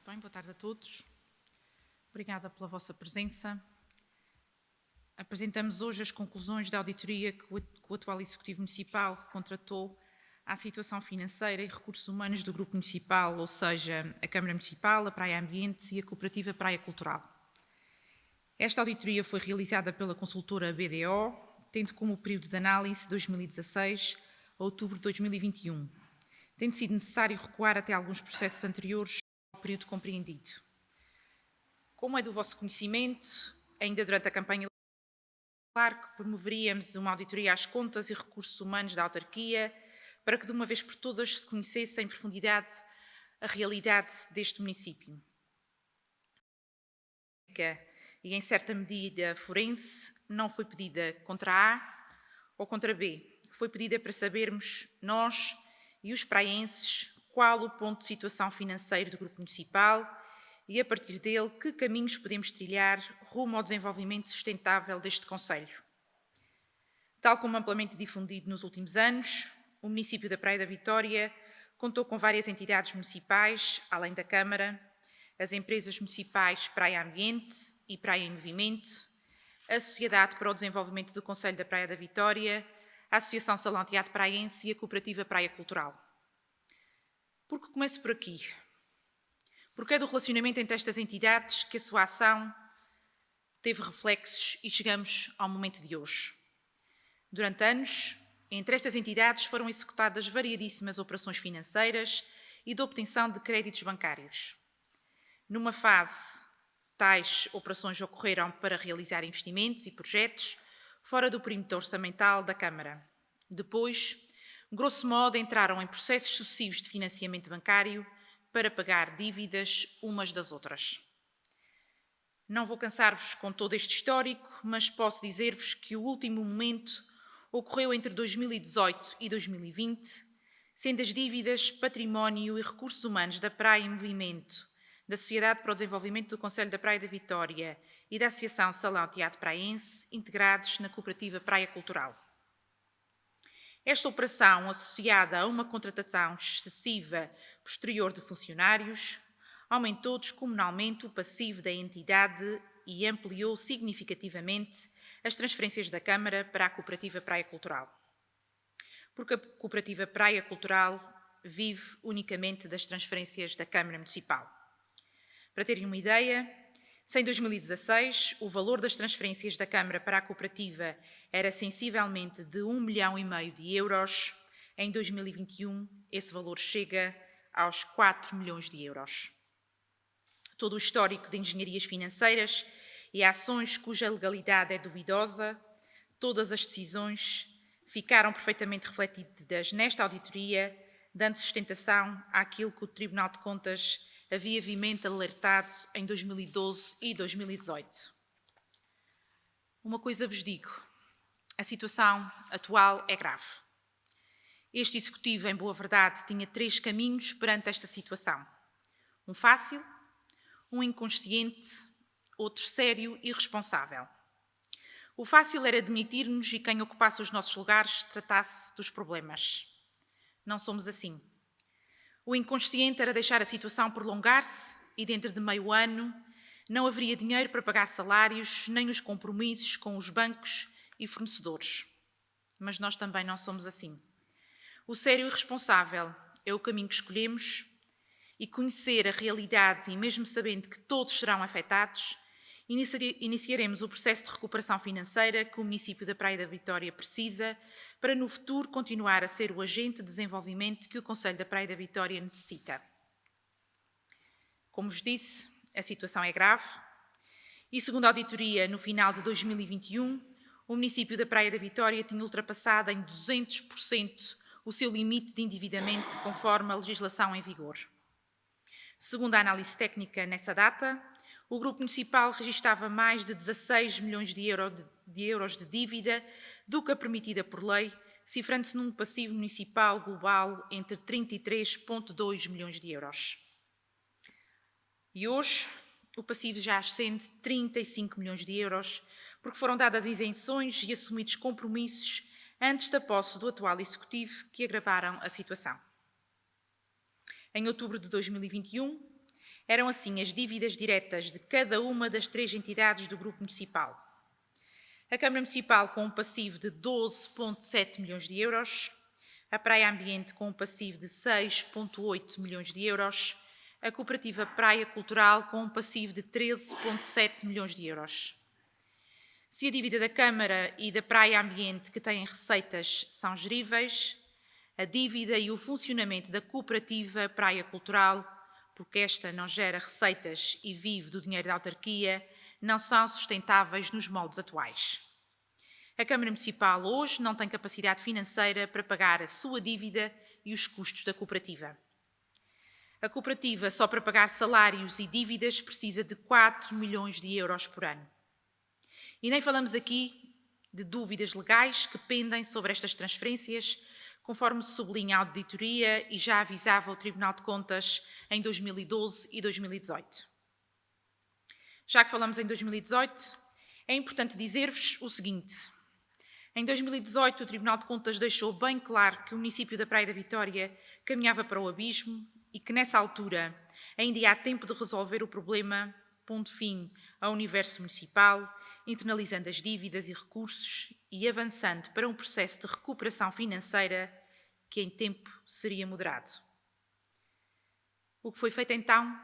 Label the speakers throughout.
Speaker 1: Bem, boa tarde a todos. Obrigada pela vossa presença. Apresentamos hoje as conclusões da auditoria que o atual Executivo Municipal contratou à situação financeira e recursos humanos do Grupo Municipal, ou seja, a Câmara Municipal, a Praia Ambiente e a Cooperativa Praia Cultural. Esta auditoria foi realizada pela consultora BDO, tendo como período de análise 2016 a outubro de 2021, tendo sido necessário recuar até alguns processos anteriores ao período compreendido. Como é do vosso conhecimento, ainda durante a campanha claro que promoveríamos uma auditoria às contas e recursos humanos da autarquia para que de uma vez por todas se conhecesse em profundidade a realidade deste município. E em certa medida forense não foi pedida contra A ou contra B, foi pedida para sabermos nós e os praenses qual o ponto de situação financeiro do Grupo Municipal e, a partir dele, que caminhos podemos trilhar rumo ao desenvolvimento sustentável deste concelho. Tal como amplamente difundido nos últimos anos, o município da Praia da Vitória contou com várias entidades municipais, além da Câmara, as empresas municipais Praia Ambiente e Praia em Movimento, a Sociedade para o Desenvolvimento do Concelho da Praia da Vitória, a Associação Salão Teatro Praiense e a Cooperativa Praia Cultural. Por que começo por aqui? Porque é do relacionamento entre estas entidades que a sua ação teve reflexos e chegamos ao momento de hoje. Durante anos, entre estas entidades foram executadas variadíssimas operações financeiras e de obtenção de créditos bancários. Numa fase, tais operações ocorreram para realizar investimentos e projetos fora do perímetro orçamental da Câmara. Depois, grosso modo, entraram em processos sucessivos de financiamento bancário para pagar dívidas umas das outras. Não vou cansar-vos com todo este histórico, mas posso dizer-vos que o último momento ocorreu entre 2018 e 2020, sendo as dívidas, património e recursos humanos da Praia em Movimento, da Sociedade para o Desenvolvimento do Concelho da Praia da Vitória e da Associação Salão Teatro Praiense integrados na Cooperativa Praia Cultural. Esta operação, associada a uma contratação excessiva posterior de funcionários, aumentou descomunalmente o passivo da entidade e ampliou significativamente as transferências da Câmara para a Cooperativa Praia Cultural. Porque a Cooperativa Praia Cultural vive unicamente das transferências da Câmara Municipal. Para terem uma ideia, se em 2016 o valor das transferências da Câmara para a Cooperativa era sensivelmente de 1,5 milhão de euros, em 2021 esse valor chega aos 4 milhões de euros. Todo o histórico de engenharias financeiras e ações cuja legalidade é duvidosa, todas as decisões ficaram perfeitamente refletidas nesta auditoria, dando sustentação àquilo que o Tribunal de Contas havia viamente alertado em 2012 e 2018. Uma coisa vos digo, a situação atual é grave. Este Executivo, em boa verdade, tinha 3 caminhos perante esta situação. Um fácil, um inconsciente, outro sério e responsável. O fácil era demitir-nos e quem ocupasse os nossos lugares tratasse dos problemas. Não somos assim. O inconsciente era deixar a situação prolongar-se e dentro de meio ano não haveria dinheiro para pagar salários nem os compromissos com os bancos e fornecedores. Mas nós também não somos assim. O sério e responsável é o caminho que escolhemos e conhecer a realidade e mesmo sabendo que todos serão afetados, iniciaremos o processo de recuperação financeira que o município da Praia da Vitória precisa para no futuro continuar a ser o agente de desenvolvimento que o Concelho da Praia da Vitória necessita. Como vos disse, a situação é grave e, segundo a auditoria, no final de 2021, o município da Praia da Vitória tinha ultrapassado em 200% o seu limite de endividamento conforme a legislação em vigor. Segundo a análise técnica nessa data, o Grupo Municipal registava mais de 16 milhões de euros de dívida do que a permitida por lei, cifrando-se num passivo municipal global entre 33,2 milhões de euros. E hoje, o passivo já ascende 35 milhões de euros, porque foram dadas isenções e assumidos compromissos antes da posse do atual Executivo que agravaram a situação. Em outubro de 2021, eram assim as dívidas diretas de cada uma das 3 entidades do Grupo Municipal. A Câmara Municipal com um passivo de 12,7 milhões de euros, a Praia Ambiente com um passivo de 6,8 milhões de euros, a Cooperativa Praia Cultural com um passivo de 13,7 milhões de euros. Se a dívida da Câmara e da Praia Ambiente, que têm receitas, são geríveis, a dívida e o funcionamento da Cooperativa Praia Cultural, porque esta não gera receitas e vive do dinheiro da autarquia, não são sustentáveis nos moldes atuais. A Câmara Municipal hoje não tem capacidade financeira para pagar a sua dívida e os custos da cooperativa. A cooperativa, só para pagar salários e dívidas, precisa de 4 milhões de euros por ano. E nem falamos aqui de dúvidas legais que pendem sobre estas transferências, conforme se sublinha a auditoria e já avisava o Tribunal de Contas em 2012 e 2018. Já que falamos em 2018, é importante dizer-vos o seguinte. Em 2018, o Tribunal de Contas deixou bem claro que o município da Praia da Vitória caminhava para o abismo e que, nessa altura, ainda há tempo de resolver o problema, pondo fim ao universo municipal, internalizando as dívidas e recursos e avançando para um processo de recuperação financeira que em tempo seria moderado. O que foi feito então?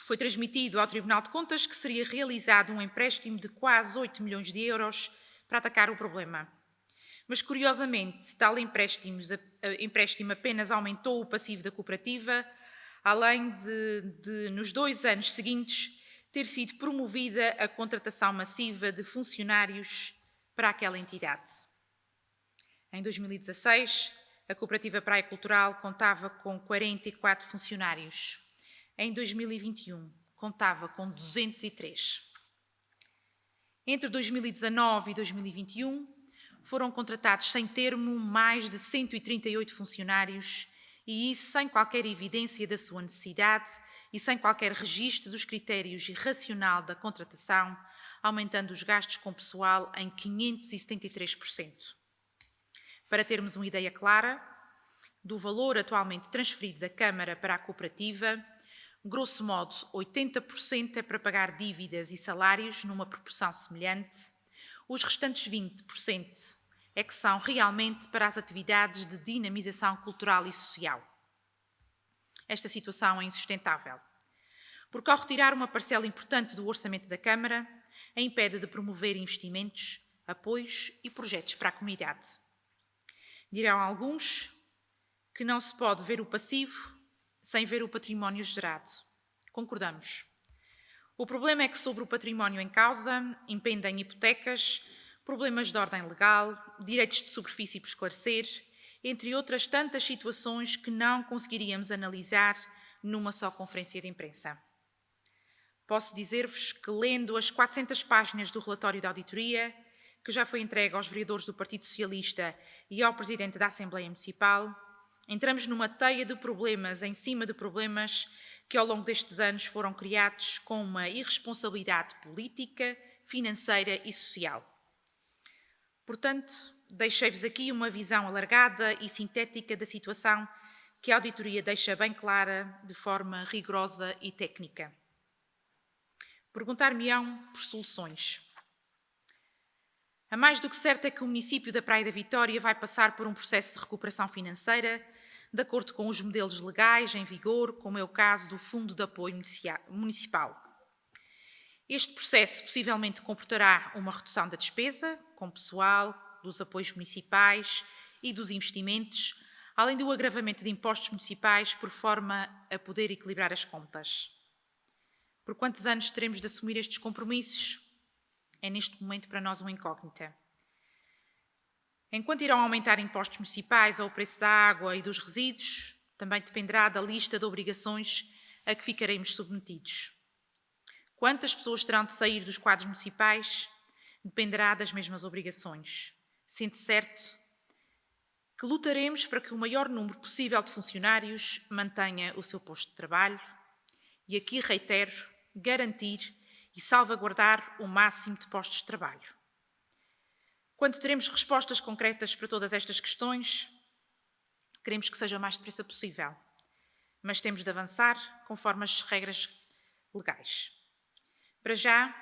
Speaker 1: Foi transmitido ao Tribunal de Contas que seria realizado um empréstimo de quase 8 milhões de euros para atacar o problema. Mas, curiosamente, tal empréstimo apenas aumentou o passivo da cooperativa, além de nos 2 anos seguintes, ter sido promovida a contratação massiva de funcionários para aquela entidade. Em 2016, a Cooperativa Praia Cultural contava com 44 funcionários. Em 2021, contava com 203. Entre 2019 e 2021, foram contratados sem termo mais de 138 funcionários, e isso sem qualquer evidência da sua necessidade e sem qualquer registro dos critérios e racional da contratação, aumentando os gastos com pessoal em 573%. Para termos uma ideia clara do valor atualmente transferido da Câmara para a cooperativa, grosso modo, 80% é para pagar dívidas e salários numa proporção semelhante, os restantes 20% é que são realmente para as atividades de dinamização cultural e social. Esta situação é insustentável, porque ao retirar uma parcela importante do orçamento da Câmara, a impede de promover investimentos, apoios e projetos para a comunidade. Dirão alguns que não se pode ver o passivo sem ver o património gerado. Concordamos. O problema é que sobre o património em causa impendem hipotecas, problemas de ordem legal, direitos de superfície por esclarecer, entre outras tantas situações que não conseguiríamos analisar numa só conferência de imprensa. Posso dizer-vos que, lendo as 400 páginas do relatório da auditoria, que já foi entregue aos vereadores do Partido Socialista e ao Presidente da Assembleia Municipal, entramos numa teia de problemas em cima de problemas que ao longo destes anos foram criados com uma irresponsabilidade política, financeira e social. Portanto, deixei-vos aqui uma visão alargada e sintética da situação que a auditoria deixa bem clara de forma rigorosa e técnica. Perguntar-me-ão por soluções. A mais do que certo é que o município da Praia da Vitória vai passar por um processo de recuperação financeira de acordo com os modelos legais em vigor, como é o caso do Fundo de Apoio Municipal. Este processo possivelmente comportará uma redução da despesa, com pessoal, dos apoios municipais e dos investimentos, além do agravamento de impostos municipais por forma a poder equilibrar as contas. Por quantos anos teremos de assumir estes compromissos? É neste momento para nós uma incógnita. Enquanto irão aumentar impostos municipais ou o preço da água e dos resíduos, também dependerá da lista de obrigações a que ficaremos submetidos. Quantas pessoas terão de sair dos quadros municipais dependerá das mesmas obrigações. Sendo certo que lutaremos para que o maior número possível de funcionários mantenha o seu posto de trabalho e aqui reitero, garantir e salvaguardar o máximo de postos de trabalho. Quando teremos respostas concretas para todas estas questões, queremos que seja o mais depressa possível. mas temos de avançar conforme as regras legais. Para já,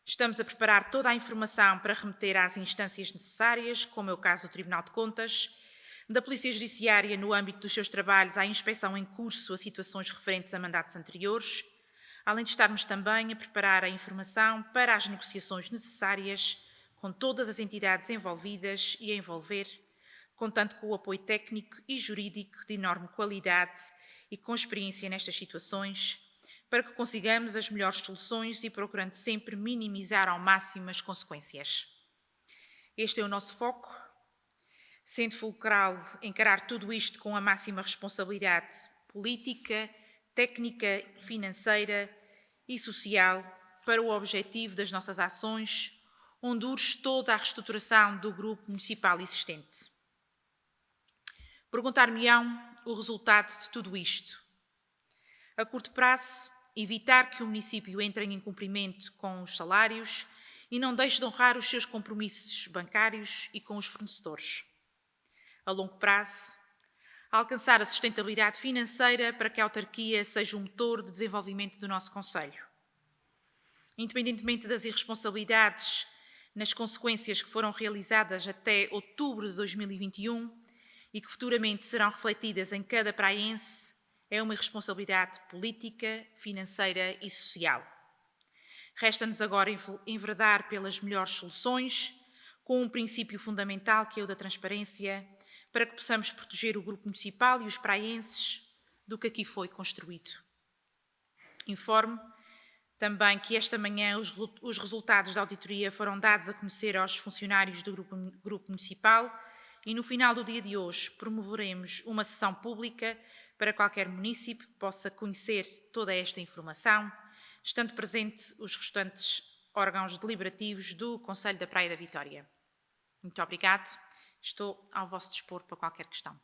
Speaker 1: estamos a preparar toda a informação para remeter às instâncias necessárias, como é o caso do Tribunal de Contas, da Polícia Judiciária no âmbito dos seus trabalhos à inspeção em curso a situações referentes a mandatos anteriores, além de estarmos também a preparar a informação para as negociações necessárias com todas as entidades envolvidas e a envolver, contando com o apoio técnico e jurídico de enorme qualidade e com experiência nestas situações, para que consigamos as melhores soluções e procurando sempre minimizar ao máximo as consequências. Este é o nosso foco, sendo fulcral encarar tudo isto com a máxima responsabilidade política, técnica, financeira e social para o objetivo das nossas ações, onde urge toda a reestruturação do grupo municipal existente. Perguntar-me-ão o resultado de tudo isto. A curto prazo, evitar que o município entre em incumprimento com os salários e não deixe de honrar os seus compromissos bancários e com os fornecedores. A longo prazo, alcançar a sustentabilidade financeira para que a autarquia seja um motor de desenvolvimento do nosso concelho. Independentemente das irresponsabilidades nas consequências que foram realizadas até outubro de 2021 e que futuramente serão refletidas em cada praiense, é uma responsabilidade política, financeira e social. Resta-nos agora enverdar pelas melhores soluções, com um princípio fundamental que é o da transparência, para que possamos proteger o grupo municipal e os praienses do que aqui foi construído. Informo também que esta manhã os resultados da auditoria foram dados a conhecer aos funcionários do grupo municipal e no final do dia de hoje promoveremos uma sessão pública para qualquer município que possa conhecer toda esta informação, estando presente os restantes órgãos deliberativos do Concelho da Praia da Vitória. Muito obrigado. Estou ao vosso dispor para qualquer questão.